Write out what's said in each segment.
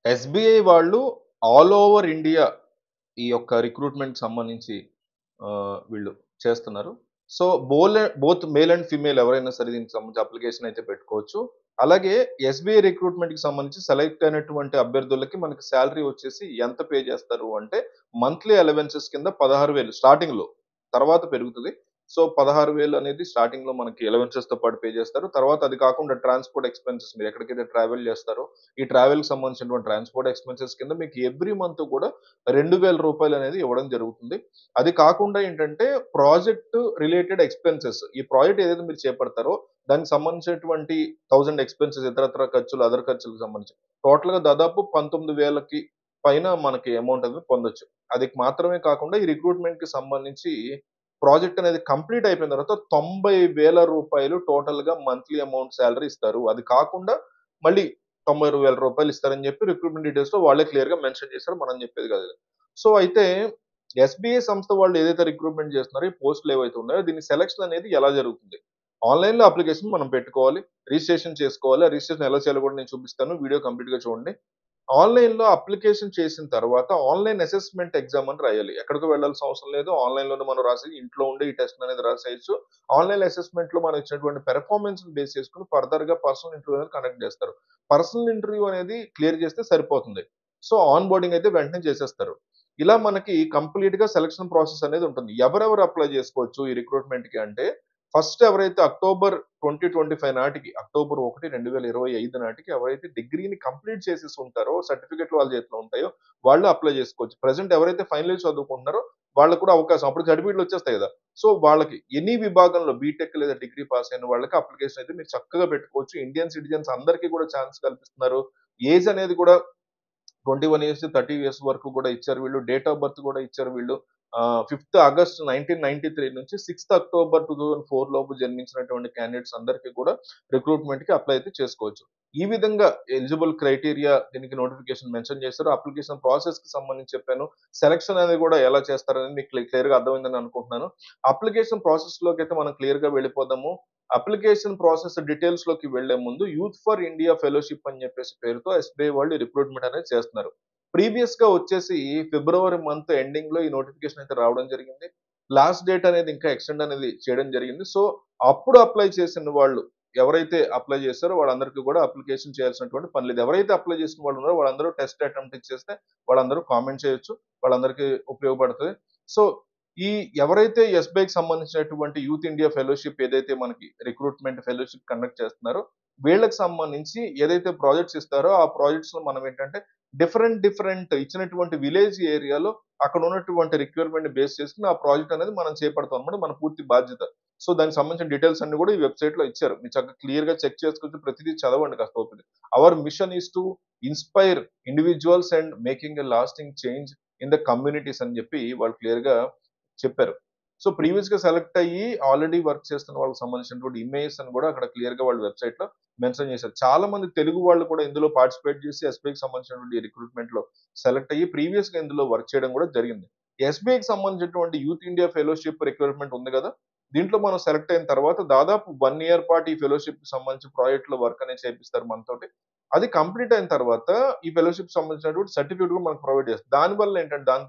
SBI వాళ్ళు all over India ఈ యొక్క రిక్రూట్‌మెంట్‌కి సంబంధించి వీళ్ళు చేస్తున్నారు. So, both male and female ఎవరైనా సరే దీనికి సంబంధించి అప్లికేషన్ అయితే పెట్టుకోవచ్చు. అలాగే ఎస్‌బీఐ రిక్రూట్‌మెంట్‌కి సంబంధించి సెలెక్ట్ అయినటువంటి అభ్యర్థులకి మనకి సాలరీ వచ్చేసి ఎంత పే చేస్తారు అంటే మంత్లీ అలవెన్సెస్ కింద 16,000 స్టార్టింగ్‌లో. తర్వాత పెరుగుతది. సో, 16,000 అనేది స్టార్టింగ్‌లో మనకి అలవెన్సెస్‌తో పాటు పే చేస్తారు. తర్వాత అది కాకుండా ట్రాన్స్‌పోర్ట్ ఎక్స్‌పెన్సెస్ మీరు ఎక్కడికైతే ట్రావెల్ చేస్తారో ఈ ట్రావెల్‌కి సంబంధించినటువంటి ట్రాన్స్‌పోర్ట్ ఎక్స్‌పెన్సెస్ కింద మీకు ఎవ్రీ మంత్ కూడా రూ. 2,000 అనేది ఇవ్వడం జరుగుతుంది. అది కాకుండా ఏంటంటే ప్రాజెక్ట్ రిలేటెడ్ ఎక్స్‌పెన్సెస్ ఈ ప్రాజెక్ట్ ఏదైతే మీరు చేపడతారో దానికి సంబంధించినటువంటి 1000 ఎక్స్‌పెన్సెస్ ఇతరత్రా ఖర్చులు, అదర్ ఖర్చులకు సంబంధించి టోటల్‌గా దాదాపు 19,000కి పైన మనకి అమౌంట్ అనేది పొందొచ్చు. అది మాత్రమే కాకుండా ఈ రిక్రూట్‌మెంట్‌కి సంబంధించి ప్రాజెక్ట్ అనేది కంప్లీట్ అయిపోయిన తర్వాత రూ. 90,000 టోటల్‌గా మంత్లీ అమౌంట్ సాలరీ ఇస్తారు. అది కాకుండా మళ్ళీ రూ. 90,000 ఇస్తారని చెప్పి రిక్రూట్‌మెంట్ డీటెయిల్స్‌లో వాళ్ళే క్లియర్‌గా మెన్షన్ చేశారు. మనం చెప్పేది కాదు ఇది. సో, అయితే ఎస్‌బీఐ సంస్థ వాళ్ళు ఏదైతే రిక్రూట్‌మెంట్ చేస్తున్నారో ఈ పోస్టులు ఏవైతే ఉన్నాయో దీని సెలక్షన్ అనేది ఎలా జరుగుతుంది? ఆన్‌లైన్‌లో అప్లికేషన్ మనం పెట్టుకోవాలి. రిజిస్ట్రేషన్ చేసుకోవాలి. ఆ రిజిస్ట్రేషన్ ఎలా చేయాలో కూడా నేను చూపిస్తాను. వీడియో కంప్లీట్‌గా చూడండి. ఆన్‌లైన్‌లో అప్లికేషన్ చేసిన తర్వాత ఆన్‌లైన్ అసెస్‌మెంట్ ఎగ్జామ్ అని రాయాలి. ఎక్కడికో వెళ్ళాల్సిన అవసరం లేదు. ఆన్‌లైన్‌లోనే మనం రాసి ఇంట్లో ఉండి ఈ టెస్ట్ అనేది రాసేయొచ్చు. ఆన్‌లైన్ అసెస్‌మెంట్‌లో మనం ఇచ్చినటువంటి పెర్ఫార్మన్స్‌ని బేస్ చేసుకొని ఫర్దర్‌గా పర్సనల్ ఇంటర్వ్యూ అనేది కండక్ట్ చేస్తారు. పర్సనల్ ఇంటర్వ్యూ అనేది క్లియర్ చేస్తే సరిపోతుంది. సో, ఆన్ బోర్డింగ్ అయితే వెంటనే చేసేస్తారు. ఇలా మనకి కంప్లీట్‌గా సెలక్షన్ ప్రాసెస్ అనేది ఉంటుంది. ఎవరెవరు అప్లై చేసుకోవచ్చు ఈ రిక్రూట్‌మెంట్‌కి అంటే ఫస్ట్ ఎవరైతే అక్టోబర్ 2025 నాటికి అక్టోబర్ 1, 2025 నాటికి ఎవరైతే డిగ్రీని కంప్లీట్ చేసేసి ఉంటారో సర్టిఫికేట్‌లు వాళ్ళ చేతిలో ఉంటాయో వాళ్ళు అప్లై చేసుకోవచ్చు. ప్రెజెంట్ ఎవరైతే ఫైనల్ ఇయర్ చదువుకుంటున్నారో వాళ్ళకి కూడా అవకాశం. అప్పుడు సర్టిఫికేట్‌లు వచ్చేస్తాయి కదా! సో, వాళ్ళకి ఎనీ విభాగంలో బీటెక్ లేదా డిగ్రీ పాస్ అయిన వాళ్ళకి అప్లికేషన్ అయితే మీరు చక్కగా పెట్టుకోవచ్చు. ఇండియన్ సిటిజన్స్ అందరికీ కూడా ఛాన్స్ కల్పిస్తున్నారు. ఏజ్ అనేది కూడా 21 ఇయర్స్, 30 ఇయర్స్ వరకు కూడా ఇచ్చారు వీళ్ళు. డేట్ ఆఫ్ బర్త్ కూడా ఇచ్చారు వీళ్ళు. 5థ్ ఆగస్ట్ 1993 నుంచి 6థ్ అక్టోబర్ 2004 లోపు జన్మించినటువంటి క్యాండిడేట్స్ అందరికీ కూడా రిక్రూట్‌మెంట్‌కి అప్లై అయితే చేసుకోవచ్చు. ఈ విధంగా ఎలిజిబుల్ క్రైటీరియా దీనికి నోటిఫికేషన్ మెన్షన్ చేశారు. అప్లికేషన్ ప్రాసెస్‌కి సంబంధించి చెప్పాను. సెలక్షన్ అనేది కూడా ఎలా చేస్తారనేది మీకు క్లియర్‌గా అర్థమైందని అనుకుంటున్నాను. అప్లికేషన్ ప్రాసెస్‌లోకైతే మనం క్లియర్‌గా వెళ్ళిపోదాము. అప్లికేషన్ ప్రాసెస్ డీటెయిల్స్‌లోకి వెళ్ళే ముందు యూత్ ఫర్ ఇండియా ఫెలోషిప్ అని చెప్పేసి పేరుతో ఎస్‌బీఐ వాళ్ళు రిక్రూట్‌మెంట్ అనేది చేస్తున్నారు. ప్రీవియస్‌గా వచ్చేసి ఫిబ్రవరి మంత్ ఎండింగ్‌లో ఈ నోటిఫికేషన్ అయితే రావడం జరిగింది. లాస్ట్ డేట్ అనేది ఇంకా ఎక్స్‌టెండ్ అనేది చేయడం జరిగింది. సో, అప్పుడు అప్లై చేసిన వాళ్ళు ఎవరైతే అప్లై చేసారో వాళ్ళందరికీ కూడా అప్లికేషన్ చేయాల్సినటువంటి పని లేదు. ఎవరైతే అప్లై చేసిన వాళ్ళు ఉన్నారో వాళ్ళందరూ టెస్ట్ అటెంప్ట్ ఇచ్చేస్తే వాళ్ళందరూ కామెంట్ చేయొచ్చు. వాళ్ళందరికీ ఉపయోగపడుతది. సో, ఈ ఎవరైతే ఎస్‌బీఐకి సంబంధించినటువంటి యూత్ ఇండియా ఫెలోషిప్ ఏదైతే మనకి రిక్రూట్‌మెంట్ ఫెలోషిప్ కండక్ట్ చేస్తున్నారో వీళ్ళకి సంబంధించి ఏదైతే ప్రాజెక్ట్స్ ఇస్తారో ఆ ప్రాజెక్ట్స్‌లో మనం ఏంటంటే డిఫరెంట్ ఇచ్చినటువంటి విలేజ్ ఏరియాలో అక్కడ ఉన్నటువంటి రిక్వైర్మెంట్‌ని బేస్ చేసుకొని ఆ ప్రాజెక్ట్ అనేది మనం చేపడతాం అన్నమాట. మన పూర్తి బాధ్యత. సో, దానికి సంబంధించిన డీటెయిల్స్ అన్ని కూడా ఈ వెబ్‌సైట్‌లో ఇచ్చారు. మీరు చక్కగా క్లియర్‌గా చెక్ చేసుకోవచ్చు. ప్రతిదీ చదవండి కాస్త ఓపిక. Hour machine is to inspire individuals and making a lasting change in the communities అని చెప్పి వాళ్ళు క్లియర్‌గా చెప్పారు. సో, ప్రీవియస్‌గా సెలెక్ట్ అయ్యి ఆల్రెడీ వర్క్ చేస్తున్న వాళ్ళకి సంబంధించినటువంటి ఇమేజెస్ అని కూడా అక్కడ క్లియర్‌గా వాళ్ళు వెబ్‌సైట్‌లో మెన్షన్ చేశారు. చాలా మంది తెలుగు వాళ్ళు కూడా ఇందులో పార్టిసిపేట్ చేసి ఎస్‌బీఐకి సంబంధించినటువంటి రిక్రూట్‌మెంట్‌లో సెలెక్ట్ అయ్యి ప్రీవియస్‌గా ఇందులో వర్క్ చేయడం కూడా జరిగింది. ఎస్‌బీఐకి సంబంధించినటువంటి యూత్ ఇండియా ఫెలోషిప్ రిక్రూట్‌మెంట్ ఉంది గదా! దీంట్లో మనం సెలెక్ట్ అయిన తర్వాత దాదాపు 1 ఇయర్ పాటు ఈ ఫెలోషిప్‌కి సంబంధించి ప్రాజెక్ట్‌లో వర్క్ అనేది చేపిస్తారు మనతోటి. అది కంప్లీట్ అయిన తర్వాత ఈ ఫెలోషిప్‌కి సంబంధించినటువంటి సర్టిఫికేట్ కూడా మనకు ప్రొవైడ్ చేస్తారు. దాని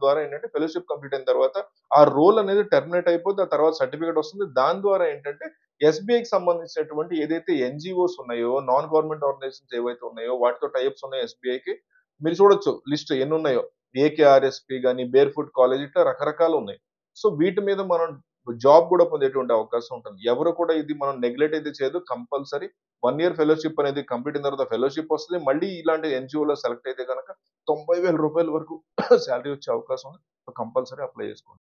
ద్వారా ఏంటంటే ఫెలోషిప్ కంప్లీట్ అయిన తర్వాత ఆ రోల్ అనేది టెర్మినేట్ అయిపోద్ది. ఆ తర్వాత సర్టిఫికేట్ వస్తుంది. దాని ద్వారా ఏంటంటే ఎస్‌బీఐకి సంబంధించినటువంటి ఏదైతే ఎన్‌జీఓస్ ఉన్నాయో, నాన్ గవర్నమెంట్ ఆర్గనైజేషన్స్ ఏవైతే ఉన్నాయో వాటితో టై అప్స్ ఉన్నాయో ఎస్‌బీఐకి మీరు చూడొచ్చు లిస్ట్ ఎన్నున్నాయో. ఏకేఆర్ఎస్‌పీ గాని, బేర్ ఫుట్ కాలేజ్ ఇట్లా రకరకాలున్నాయి. సో, వీటి మీద మనం జాబ్ కూడా పొందేటువంటి అవకాశం ఉంటుంది. ఎవరు కూడా ఇది మనం నెగ్లెక్ట్ అయితే చేయదు. కంపల్సరీ 1 ఇయర్ ఫెలోషిప్ అనేది కంప్లీట్ అయిన తర్వాత ఫెలోషిప్ వస్తది. మళ్ళీ ఇలాంటి ఎన్‌జీఓలో సెలెక్ట్ అయితే గనక రూ. 90,000 వరకు సాలరీ వచ్చే అవకాశం ఉంది. సో, కంపల్సరీ అప్లై చేసుకోండి.